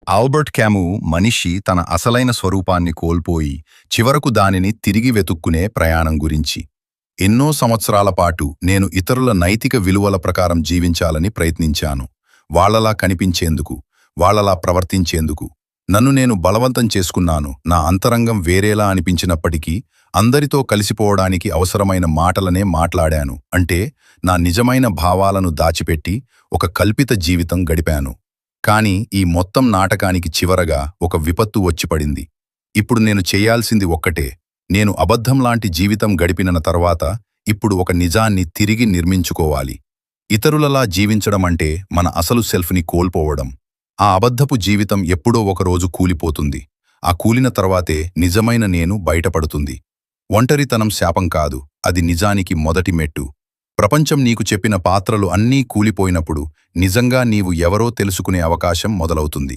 Albert cam మనిషి తన అసలైన స్వరూపాన్ని కోల్పోయి చివరకు దానిని తిరిగి వెతుక్కునే ప్రయాణం గురించి. ఎన్నో సంవత్సరాల పాటు నేను ఇతరుల నైతిక విలువల ప్రకారం జీవించాలని ప్రయత్నించాను. వాళ్లలా కనిపించేందుకు, వాళ్లలా ప్రవర్తించేందుకు. నన్ను నేను బలవంతం చేసుకున్నాను. నా అంతరంగం వేరేలా అనిపించినప్పటికీ అందరితో కలిసిపోవడానికి అవసరమైన మాటలనే మాట్లాడాను. అంటే నా నిజమైన భావాలను దాచిపెట్టి ఒక కల్పిత జీవితం గడిపాను. కాని ఈ మొత్తం నాటకానికి చివరగా ఒక విపత్తు వచ్చిపడింది. ఇప్పుడు నేను చేయాల్సింది ఒక్కటే. నేను అబద్ధంలాంటి జీవితం గడిపిన తర్వాత ఇప్పుడు ఒక నిజాన్ని తిరిగి నిర్మించుకోవాలి. ఇతరులలా జీవించడం అంటే మన అసలు సెల్ఫ్ని కోల్పోవడం. ఆ అబద్ధపు జీవితం ఎప్పుడో ఒకరోజు కూలిపోతుంది. ఆ కూలిన తర్వాతే నిజమైన నేను బయటపడుతుంది. ఒంటరితనం శాపం కాదు, అది నిజానికి మొదటి మెట్టు. ప్రపంచం నీకు చెప్పిన పాత్రలు అన్నీ కూలిపోయినప్పుడు నిజంగా నీవు ఎవరో తెలుసుకునే అవకాశం మొదలవుతుంది.